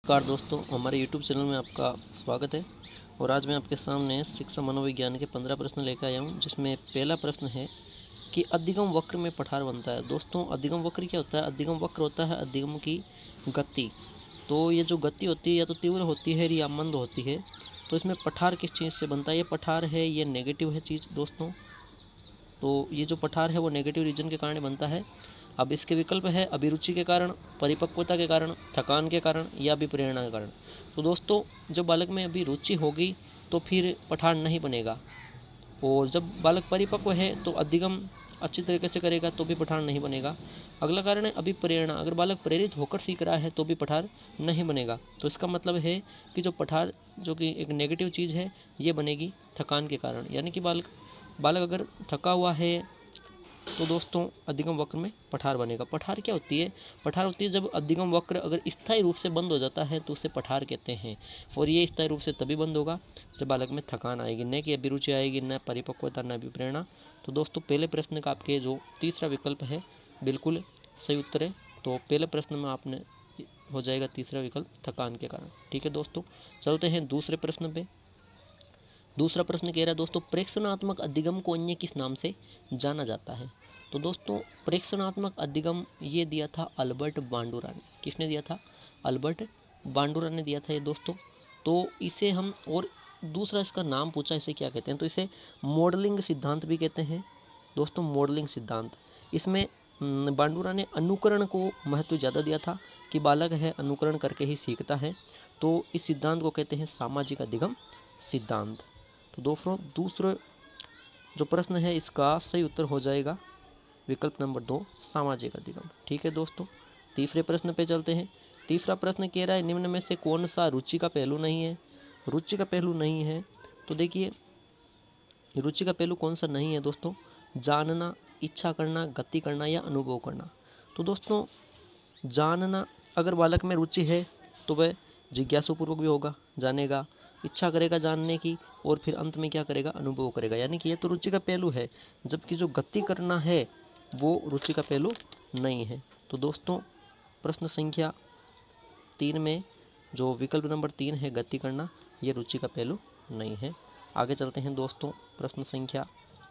नमस्कार दोस्तों, हमारे YouTube चैनल में आपका स्वागत है। और आज मैं आपके सामने शिक्षा मनोविज्ञान के 15 प्रश्न लेकर आया हूं, जिसमें पहला प्रश्न है कि अधिगम वक्र में पठार बनता है। दोस्तों, अधिगम वक्र क्या होता है? अधिगम वक्र होता है अधिगम की गति। तो ये जो गति होती है या तो तीव्र होती है या मंद होती है। तो इसमें पठार किस चीज़ से बनता है? ये पठार है, ये नेगेटिव है चीज़ दोस्तों। तो ये जो पठार है वो नेगेटिव रीजन के कारण बनता है। अब इसके विकल्प है अभिरुचि के कारण, परिपक्वता के कारण, थकान के कारण या अभिप्रेरणा के कारण। तो दोस्तों, जब बालक में अभी रुचि होगी तो फिर पठार नहीं बनेगा, और जब बालक परिपक्व है तो अधिगम अच्छी तरीके से करेगा तो भी पठार नहीं बनेगा। अगला कारण है अभिप्रेरणा। अगर बालक प्रेरित होकर सीख रहा है तो भी पठार नहीं बनेगा। तो इसका मतलब है कि जो पठार, जो कि एक नेगेटिव चीज़ है, ये बनेगी थकान के कारण। यानी कि बालक बालक अगर थका हुआ है तो दोस्तों अधिगम वक्र में पठार बनेगा। पठार क्या होती है? पठार होती है जब अधिगम वक्र अगर स्थायी रूप से बंद हो जाता है तो उसे पठार कहते हैं। और ये स्थायी रूप से तभी बंद होगा जब बालक में थकान आएगी, न कि अभिरुचि आएगी, न परिपक्वता, न अभिप्रेरणा। तो दोस्तों, पहले प्रश्न का आपके जो तीसरा विकल्प है बिल्कुल सही उत्तर है। तो पहले प्रश्न में आपने हो जाएगा तीसरा विकल्प, थकान के कारण। ठीक है दोस्तों, चलते हैं दूसरे प्रश्न पे। दूसरा प्रश्न कह रहा है दोस्तों, प्रेक्षणात्मक अधिगम को अन्य किस नाम से जाना जाता है? तो दोस्तों, प्रेक्षणात्मक अधिगम ये दिया था अल्बर्ट बांडुरा ने। किसने दिया था? अल्बर्ट बांडुरा ने दिया था ये दोस्तों। तो इसे हम, और दूसरा इसका नाम पूछा, इसे क्या कहते हैं? तो इसे मॉडलिंग सिद्धांत भी कहते हैं दोस्तों। मॉडलिंग सिद्धांत, इसमें बांडुरा ने अनुकरण को महत्व ज़्यादा दिया था कि बालक है अनुकरण करके ही सीखता है। तो इस सिद्धांत को कहते हैं सामाजिक अधिगम सिद्धांत। तो दोस्तों, दूसरा जो प्रश्न है इसका सही उत्तर हो जाएगा विकल्प नंबर 2, सामाजिक अधिगम। ठीक है दोस्तों, तीसरे प्रश्न पे चलते हैं। तीसरा प्रश्न कह रहा है निम्न में से कौन सा रुचि का पहलू नहीं है? रुचि का पहलू नहीं है तो देखिए, रुचि का पहलू कौन सा नहीं है दोस्तों? जानना, इच्छा करना, गति करना या अनुभव करना। तो दोस्तों, जानना, अगर बालक में रुचि है तो वह जिज्ञासुपूर्वक भी होगा, जानेगा, इच्छा करेगा जानने की, और फिर अंत में क्या करेगा? अनुभव करेगा। यानी कि ये तो रुचि का पहलू है, जबकि जो गति करना है वो रुचि का पहलू नहीं है। तो दोस्तों, प्रश्न संख्या 3 में जो विकल्प नंबर 3 है गति करना, ये रुचि का पहलू नहीं है। आगे चलते हैं दोस्तों प्रश्न संख्या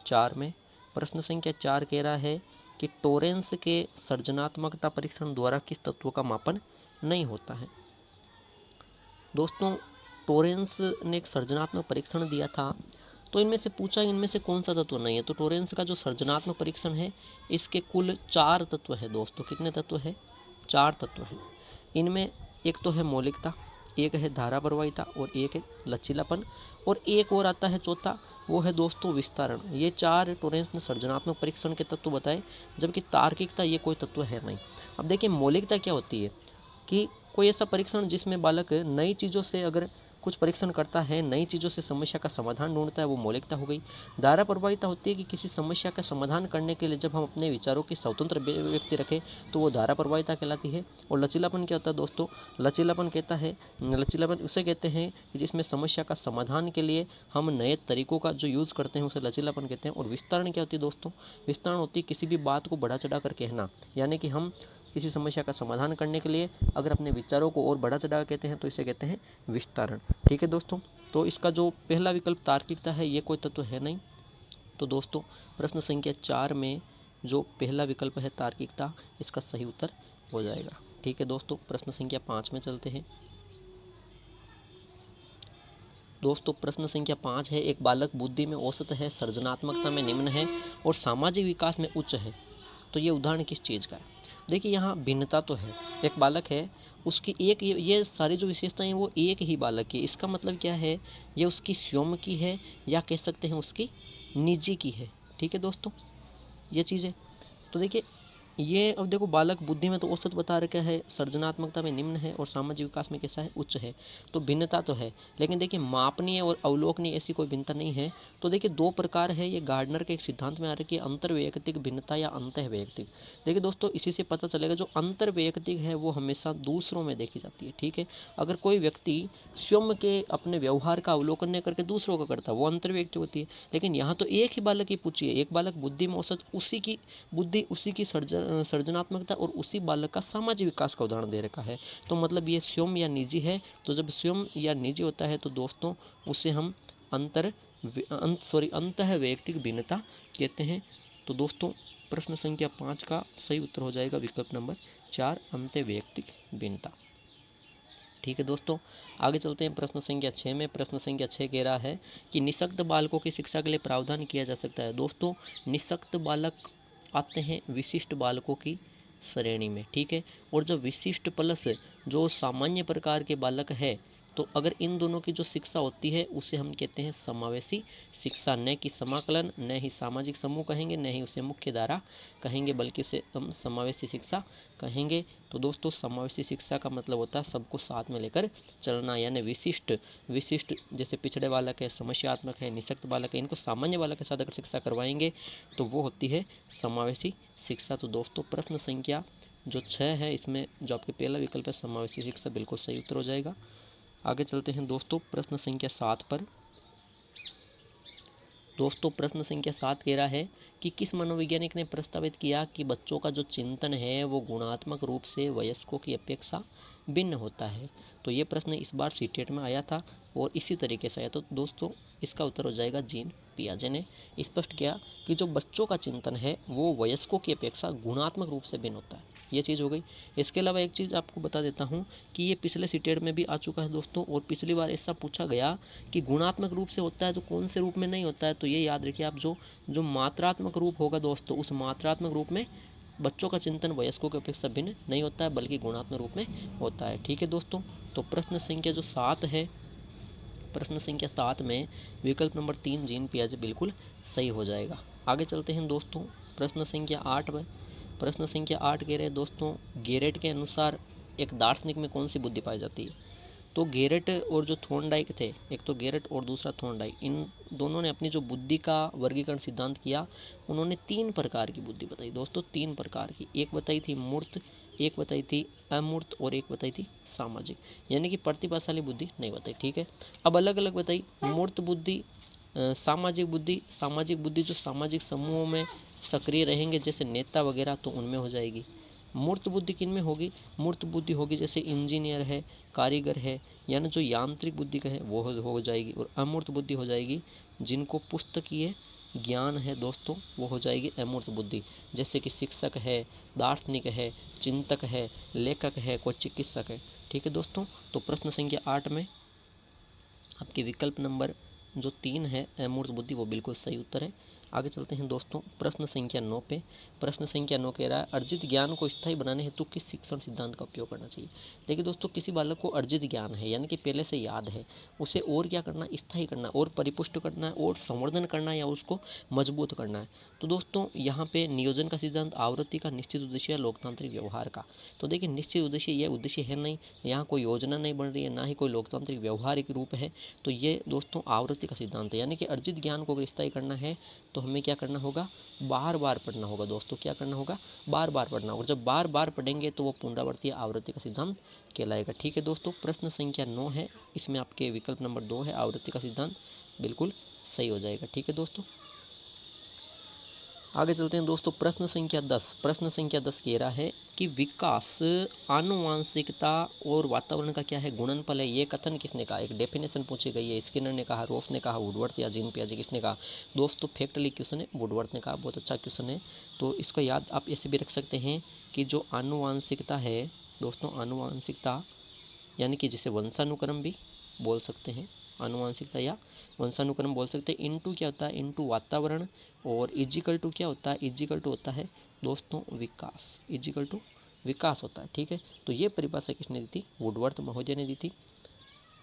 4 में। प्रश्न संख्या 4 कह रहा है कि टोरेंस के सर्जनात्मकता परीक्षण द्वारा किस तत्व का मापन नहीं होता है? दोस्तों, टोरेंस ने एक सर्जनात्मक परीक्षण दिया था, तो इनमें से पूछा इनमें से कौन सा तत्व नहीं है। तो टोरेंस का जो सर्जनात्मक परीक्षण है, इसके कुल 4 तत्व है दोस्तों। कितने तत्व है? 4 तत्व है। इनमें एक तो है मौलिकता, एक है धारा प्रवाहिता, और एक है लचीलापन, और एक और आता है चौथा, वो है दोस्तों विस्तारण। ये 4 टोरेंस ने सर्जनात्मक परीक्षण के तत्व बताए, जबकि तार्किकता ये कोई तत्व है नहीं। अब देखिए, मौलिकता क्या होती है कि कोई ऐसा परीक्षण जिसमें बालक नई चीज़ों से अगर कुछ परीक्षण करता है, नई चीज़ों से समस्या का समाधान ढूंढता है, वो मौलिकता हो गई। धारा प्रवाहिता होती है कि किसी समस्या का समाधान करने के लिए जब हम अपने विचारों की स्वतंत्र व्यक्ति रखें तो वो धारा प्रवाहिता कहलाती है। और लचीलापन क्या होता है दोस्तों? लचीलापन उसे कहते हैं कि जिसमें समस्या का समाधान के लिए हम नए तरीकों का जो यूज़ करते हैं उसे लचीलापन कहते हैं। और विस्तारण क्या होती है दोस्तों? विस्तारण होती है किसी भी बात को बढ़ा चढ़ा कर कहना। यानी कि हम किसी समस्या का समाधान करने के लिए अगर अपने विचारों को और बढ़ा चढ़ा कहते हैं तो इसे कहते हैं विस्तारण। ठीक है दोस्तों, तो इसका जो पहला विकल्प तार्किकता है, ये कोई तत्व है नहीं। तो दोस्तों, प्रश्न संख्या 4 में जो पहला विकल्प है तार्किकता, इसका सही उत्तर हो जाएगा। ठीक है दोस्तों, प्रश्न संख्या 5 में चलते हैं। दोस्तों, प्रश्न संख्या 5 है, एक बालक बुद्धि में औसत है, सर्जनात्मकता में निम्न है और सामाजिक विकास में उच्च है, तो ये उदाहरण किस चीज़ का है? देखिए, यहाँ भिन्नता तो है। एक बालक है, उसकी एक ये सारी जो विशेषताएं हैं वो एक ही बालक की। इसका मतलब क्या है? ये उसकी स्वयं की है या कह सकते हैं उसकी निजी की है। ठीक है दोस्तों, ये चीज़ें तो देखिए, ये अब देखो, बालक बुद्धि में तो औसत बता रखा है, सर्जनात्मकता में निम्न है और सामाजिक विकास में कैसा है? उच्च है। तो भिन्नता तो है, लेकिन देखिए मापनीय और अवलोकनीय ऐसी कोई भिन्नता नहीं है। तो देखिए, 2 प्रकार है, ये गार्डनर के एक सिद्धांत में आ रखी है, अंतर्वैयक्तिक भिन्नता या अंतःवैयक्तिक। देखिए दोस्तों, इसी से पता चलेगा जो अंतर्वैयक्तिक है वो हमेशा दूसरों में देखी जाती है। ठीक है, अगर कोई व्यक्ति स्वयं के अपने व्यवहार का अवलोकन नहीं करके दूसरों का करता है, वो अंतर्वैयक्तिक होती है। लेकिन यहाँ तो एक ही बालक की पूछी है, एक बालक बुद्धि में औसत, उसी की बुद्धि, उसी की सृजनात्मकता और उसी बालक का सामाजिक विकास का उदाहरण दे रखा है। तो मतलब ये स्वयं या निजी है। तो जब स्वयं या निजी होता है तो दोस्तों उसे हम अंतः वैयक्तिक भिन्नता कहते हैं। तो दोस्तों प्रश्न संख्या 5 का सही उत्तर हो जाएगा विकल्प नंबर 4, अंतः वैयक्तिक भिन्नता। ठीक है दोस्तों, आगे चलते हैं प्रश्न संख्या 6 में। प्रश्न संख्या 6 कह रहा है कि निःशक्त बालकों की शिक्षा के लिए प्रावधान किया जा सकता है। दोस्तों निःशक्त बालक आते हैं विशिष्ट बालकों की श्रेणी में। ठीक है, और जब विशिष्ट प्लस जो सामान्य प्रकार के बालक है, तो अगर इन दोनों की जो शिक्षा होती है उसे हम कहते हैं समावेशी शिक्षा। न कि समाकलन, न ही सामाजिक समूह कहेंगे, न ही उसे मुख्य धारा कहेंगे, बल्कि उसे हम समावेशी शिक्षा कहेंगे। तो दोस्तों समावेशी शिक्षा का मतलब होता है सबको साथ में लेकर चलना, यानी विशिष्ट जैसे पिछड़े बालक है, समस्यात्मक है, निःशक्त बालक है, इनको सामान्य बालक के साथ अगर शिक्षा करवाएंगे तो वो होती है समावेशी शिक्षा। तो दोस्तों प्रश्न संख्या जो 6 है इसमें जो आपके पहला विकल्प है समावेशी शिक्षा बिल्कुल सही उत्तर हो जाएगा। आगे चलते हैं दोस्तों प्रश्न संख्या 7 पर। दोस्तों प्रश्न संख्या 7 कह रहा है कि किस मनोवैज्ञानिक ने प्रस्तावित किया कि बच्चों का जो चिंतन है वो गुणात्मक रूप से वयस्कों की अपेक्षा भिन्न होता है। तो ये प्रश्न इस बार सीटेट में आया था और इसी तरीके से आया। तो दोस्तों इसका उत्तर हो जाएगा जीन पियाजे ने स्पष्ट किया कि जो बच्चों का चिंतन है वो वयस्कों की अपेक्षा गुणात्मक रूप से भिन्न होता है। ये चीज़ हो गई। इसके अलावा एक चीज़ आपको बता देता हूँ कि ये पिछले सीटेट में भी आ चुका है दोस्तों, और पिछली बार ऐसा पूछा गया कि गुणात्मक रूप से होता है तो कौन से रूप में नहीं होता है। तो ये याद रखिए आप, जो मात्रात्मक रूप होगा दोस्तों, उस मात्रात्मक रूप में बच्चों का चिंतन वयस्कों की अपेक्षा भिन्न नहीं होता है, बल्कि गुणात्मक रूप में होता है। ठीक है दोस्तों, तो प्रश्न संख्या जो 7 है, प्रश्न संख्या 7 में विकल्प नंबर 3 जीन पियाजे बिल्कुल सही हो जाएगा। आगे चलते हैं दोस्तों प्रश्न संख्या 8 में। प्रश्न संख्या 8 कह रहे हैं दोस्तों गेरेट के अनुसार एक दार्शनिक में कौन सी बुद्धि पाई जाती है। तो गेरेट और जो थॉर्नडाइक थे, एक तो गेरेट और दूसरा थॉर्नडाइक, इन दोनों ने अपनी जो बुद्धि का वर्गीकरण सिद्धांत किया, उन्होंने 3 प्रकार की बुद्धि बताई दोस्तों, 3 प्रकार की। एक बताई थी मूर्त, एक बताई थी अमूर्त और एक बताई थी सामाजिक, यानी कि प्रतिभाशाली बुद्धि नहीं बताई। ठीक है, अब अलग अलग बताई। मूर्त बुद्धि, सामाजिक बुद्धि जो सामाजिक समूहों में सक्रिय रहेंगे जैसे नेता वगैरह, तो उनमें हो जाएगी। मूर्त बुद्धि किन में होगी, मूर्त बुद्धि होगी जैसे इंजीनियर है, कारीगर है, यानी जो यांत्रिक बुद्धि का है वो हो जाएगी। और अमूर्त बुद्धि हो जाएगी जिनको पुस्तकीय ज्ञान है दोस्तों, वो हो जाएगी अमूर्त बुद्धि, जैसे कि शिक्षक है, दार्शनिक है, चिंतक है, लेखक है, कोई चिकित्सक है। ठीक है दोस्तों, तो प्रश्न संख्या 8 में आपके विकल्प नंबर जो 3 है अमूर्त बुद्धि, वो बिल्कुल सही उत्तर है। आगे चलते हैं दोस्तों प्रश्न संख्या 9 पे। प्रश्न संख्या 9 कह रहा है अर्जित ज्ञान को स्थायी बनाने हेतु किस शिक्षण सिद्धांत का उपयोग करना चाहिए। देखिए दोस्तों, किसी बालक को अर्जित ज्ञान है यानी कि पहले से याद है, उसे और क्या करना, स्थायी करना और परिपुष्ट करना है और संवर्धन करना है या उसको मजबूत करना है। तो दोस्तों यहाँ पे नियोजन का सिद्धांत, आवृत्ति का, निश्चित उद्देश्य, लोकतांत्रिक व्यवहार का। तो देखिए निश्चित उद्देश्य, यह उद्देश्य है नहीं, यहाँ कोई योजना नहीं बन रही है, ना ही कोई लोकतांत्रिक व्यवहारिक रूप है। तो ये दोस्तों आवृत्ति का सिद्धांत है, यानी कि अर्जित ज्ञान को अगर स्थायी करना है तो हमें क्या करना होगा, बार बार पढ़ना होगा दोस्तों। क्या करना होगा, बार बार पढ़ना होगा। जब बार बार पढ़ेंगे तो वो पुनरावृत्ति आवृत्ति का सिद्धांत कहलाएगा। ठीक है दोस्तों, प्रश्न संख्या 9 है, इसमें आपके विकल्प नंबर 2 है आवृत्ति का सिद्धांत, बिल्कुल सही हो जाएगा। ठीक है दोस्तों, आगे चलते हैं दोस्तों प्रश्न संख्या 10। प्रश्न संख्या 10 कह रहा है कि विकास आनुवांशिकता और वातावरण का क्या है, गुणनफल है। ये कथन किसने कहा, एक डेफिनेशन पूछी गई है, स्किनर ने कहा, रोफ ने कहा, वुडवर्थ या जीन पियाजे, किसने कहा दोस्तों। फैक्टली क्वेश्चन है, वुडवर्थ ने कहा, बहुत अच्छा क्वेश्चन है। तो इसको याद आप ऐसे भी रख सकते हैं कि जो आनुवांशिकता है दोस्तों, आनुवांशिकता यानी कि जिसे वंशानुक्रम भी बोल सकते हैं, आनुवांशिकता या वंशानुक्रम बोल सकते हैं। इनटू क्या होता है, इनटू वातावरण, और इजिकल टू क्या होता है, इजिकल टू होता है दोस्तों विकास, इजिकल टू विकास होता है। ठीक है, तो ये परिभाषा किसने दी थी, वुडवर्थ महोदय ने दी थी।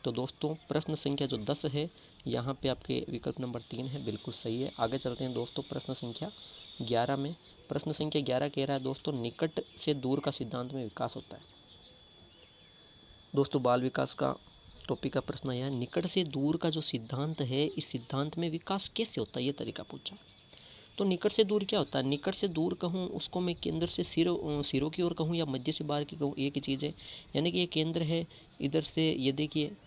तो दोस्तों प्रश्न संख्या जो 10 है यहाँ पे आपके विकल्प नंबर 3 है, बिल्कुल सही है। आगे चलते हैं दोस्तों प्रश्न संख्या 11 में। प्रश्न संख्या 11 कह रहा है दोस्तों निकट से दूर का सिद्धांत में विकास होता है। दोस्तों बाल विकास का टॉपिक का प्रश्न आया है, निकट से दूर का जो सिद्धांत है, इस सिद्धांत में विकास कैसे होता है, ये तरीका पूछा। तो निकट से दूर क्या होता है, निकट से दूर कहूँ उसको मैं केंद्र से सिरों की ओर कहूँ या मध्य से बाहर की कहूँ, एक ही चीज़ है। यानी कि ये केंद्र है, इधर से ये देखिए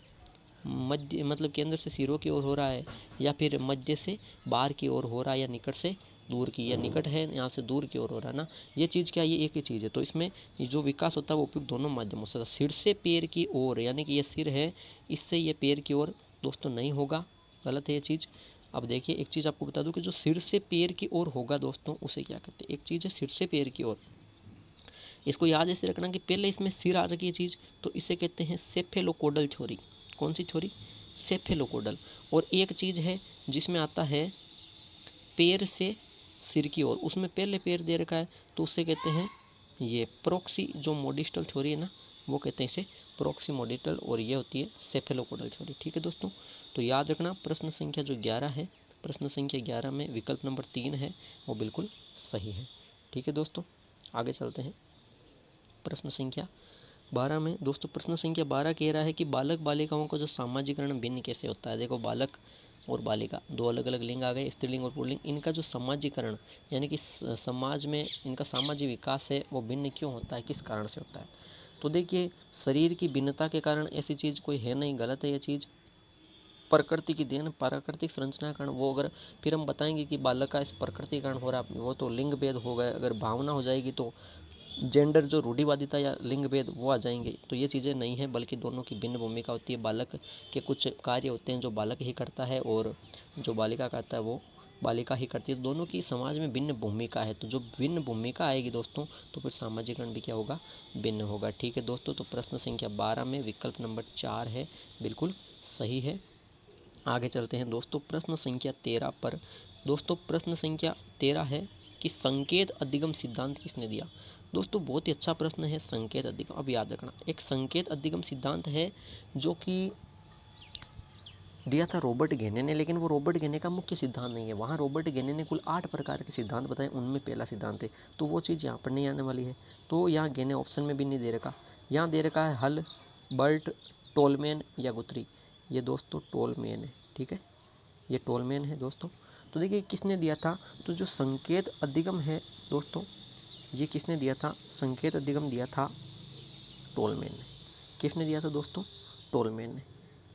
मध्य, मतलब केंद्र से सिरों की ओर हो रहा है, या फिर मध्य से बाहर की ओर हो रहा है, या निकट से दूर की, या निकट है यहाँ से दूर की ओर हो रहा है ना, ये चीज़ क्या है, ये एक ही चीज़ है। तो इसमें जो विकास होता है वो उपयुक्त दोनों माध्यमों से, सिर से पैर की ओर, यानी कि ये सिर है, इससे ये पैर की ओर दोस्तों नहीं होगा, गलत है ये चीज़। अब देखिए एक चीज़ आपको बता दूं कि जो सिर से पैर की ओर होगा दोस्तों, उसे क्या कहते हैं, एक चीज़ है सिर से पैर की ओर, इसको याद ऐसे रखना कि पहले इसमें सिर आ रखी है चीज़, तो इसे कहते हैं सेफेलोकोडल थ्योरी। कौन सी थ्योरी, सेफेलोकोडल। और एक चीज़ है जिसमें आता है पैर से सिर की ओर, उसमें पहले पैर दे रखा है, तो उससे कहते हैं ये प्रोक्सी, जो मोडिस्टल थ्योरी है ना, वो कहते हैं इसे प्रोक्सी मोडिस्टल, और ये होती है सेफेलोकोडल थ्योरी। ठीक है दोस्तों, तो याद रखना प्रश्न संख्या जो 11 है, प्रश्न संख्या 11 में विकल्प नंबर 3 है वो बिल्कुल सही है। ठीक है दोस्तों, आगे चलते हैं प्रश्न संख्या 12 में। दोस्तों प्रश्न संख्या 12 कह रहा है कि बालक बालिकाओं का जो सामाजिकरण भिन्न कैसे होता है। देखो बालक और बालिका दो अलग अलग लिंग आ गए, स्त्रीलिंग और पुल्लिंग, इनका जो सामाजिकरण यानी कि समाज में इनका सामाजिक विकास है वो भिन्न क्यों होता है, किस कारण से होता है। तो देखिए शरीर की भिन्नता के कारण ऐसी चीज़ कोई है नहीं, गलत है ये चीज़। प्रकृति की देन, प्राकृतिक संरचना के कारण वो, अगर फिर हम बताएंगे कि बालक का इस प्रकृति के कारण हो रहा है, वो तो लिंग भेद हो गए। अगर भावना हो जाएगी तो जेंडर जो रूढ़िवादिता या लिंग भेद वो आ जाएंगे। तो ये चीज़ें नहीं है, बल्कि दोनों की भिन्न भूमिका होती है। बालक के कुछ कार्य होते हैं जो बालक ही करता है, और जो बालिका करता है वो बालिका ही करती है। दोनों की समाज में भिन्न भूमिका है, तो जो भिन्न भूमिका आएगी दोस्तों, तो फिर सामाजिकरण भी क्या होगा, भिन्न होगा। ठीक है दोस्तों, तो प्रश्न संख्या 12 में विकल्प नंबर 4 है, बिल्कुल सही है। आगे चलते हैं दोस्तों प्रश्न संख्या 13 पर। दोस्तों प्रश्न संख्या 13 है कि संकेत अधिगम सिद्धांत किसने दिया। दोस्तों बहुत ही अच्छा प्रश्न है संकेत अधिगम। अब याद रखना, एक संकेत अधिगम सिद्धांत है जो कि दिया था रॉबर्ट घेने ने, लेकिन वो रॉबर्ट घेने का मुख्य सिद्धांत नहीं है। वहाँ रॉबर्ट घेने ने कुल 8 प्रकार के सिद्धांत बताए, उनमें पहला सिद्धांत है, तो वो चीज़ यहाँ पर नहीं आने वाली है। तो यहाँ घेने ऑप्शन में भी नहीं दे रखा, यहाँ दे रखा है हल, बर्ट, टोलमैन या गुथरी। ये दोस्तों टोलमैन है। ठीक है, ये टोलमैन है दोस्तों। तो देखिए किसने दिया था, तो जो संकेत अधिगम है दोस्तों, ये किसने दिया था, संकेत अधिगम दिया था टोलमैन ने। किसने दिया था दोस्तों, टोलमैन ने।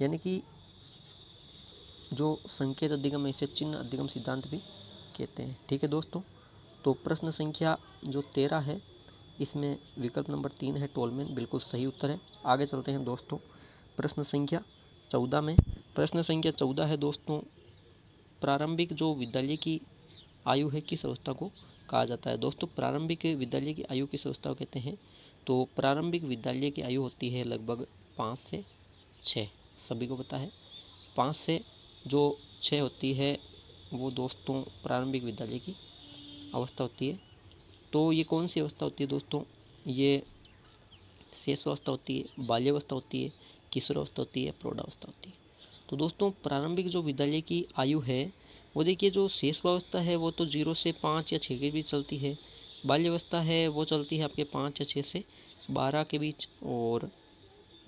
यानी कि जो संकेत अधिगम है इसे चिन्ह अधिगम सिद्धांत भी कहते हैं। ठीक है दोस्तों, तो प्रश्न संख्या जो 13 है इसमें विकल्प नंबर 3 है टोलमैन, बिल्कुल सही उत्तर है। आगे चलते हैं दोस्तों प्रश्न संख्या 14 में। प्रश्न संख्या 14 है दोस्तों, प्रारंभिक जो विद्यालय की आयु है किस अवस्था को कहा जाता है। दोस्तों प्रारंभिक विद्यालय की आयु किस अवस्था को कहते हैं, तो प्रारंभिक विद्यालय की आयु होती है लगभग 5 से 6, सभी को पता है। 5 से जो 6 होती है वो दोस्तों प्रारंभिक विद्यालय की अवस्था होती है। तो ये कौन सी अवस्था होती है दोस्तों, ये शेष अवस्था होती है, बाल्यावस्था होती है, किशोरावस्था होती है, प्रौढ़ावस्था होती है। तो दोस्तों प्रारंभिक जो विद्यालय की आयु है वो देखिए, जो शेष अवस्था है वो तो 0 से 5 या 6 के बीच चलती है, बाल्यावस्था है वो चलती है आपके 5 या 6 से 12 के बीच, और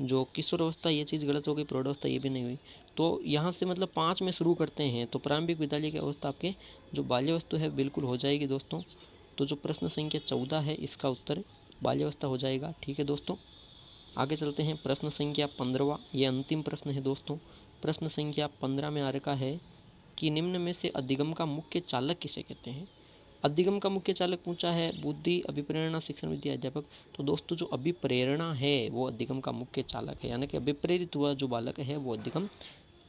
जो किशोर अवस्था, ये चीज़ गलत हो गई, प्रौढ़ावस्था ये भी नहीं हुई। तो यहाँ से मतलब 5 में शुरू करते हैं, तो प्रारंभिक विद्यालय की अवस्था आपके जो बाल्यावस्था है बिल्कुल हो जाएगी दोस्तों। तो जो प्रश्न संख्या 14 है इसका उत्तर बाल्यावस्था हो जाएगा। ठीक है दोस्तों, आगे चलते हैं प्रश्न संख्या 15वां, ये अंतिम प्रश्न है दोस्तों। प्रश्न संख्या 15 में आ रखा है कि निम्न में से अधिगम का मुख्य चालक किसे कहते हैं। अधिगम का मुख्य चालक पूछा है, बुद्धि, अभिप्रेरणा, शिक्षण, विद्या, अध्यापक। तो दोस्तों जो अभिप्रेरणा है वो अधिगम का मुख्य चालक है, यानी कि अभिप्रेरित हुआ जो बालक है वो अधिगम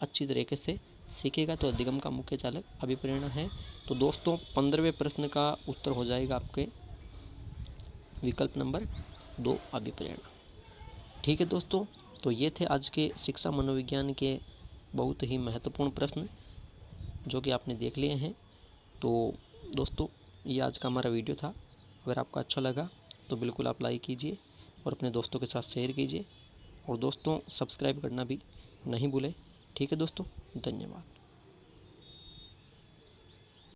अच्छी तरीके से सीखेगा, तो अधिगम का मुख्य चालक अभिप्रेरणा है। तो दोस्तों 15वें प्रश्न का उत्तर हो जाएगा आपके विकल्प नंबर 2 अभिप्रेरणा। ठीक है दोस्तों, तो ये थे आज के शिक्षा मनोविज्ञान के बहुत ही महत्वपूर्ण प्रश्न जो कि आपने देख लिए हैं। तो दोस्तों ये आज का हमारा वीडियो था। अगर आपको अच्छा लगा तो बिल्कुल आप लाइक कीजिए और अपने दोस्तों के साथ शेयर कीजिए, और दोस्तों सब्सक्राइब करना भी नहीं भूलें। ठीक है दोस्तों, धन्यवाद।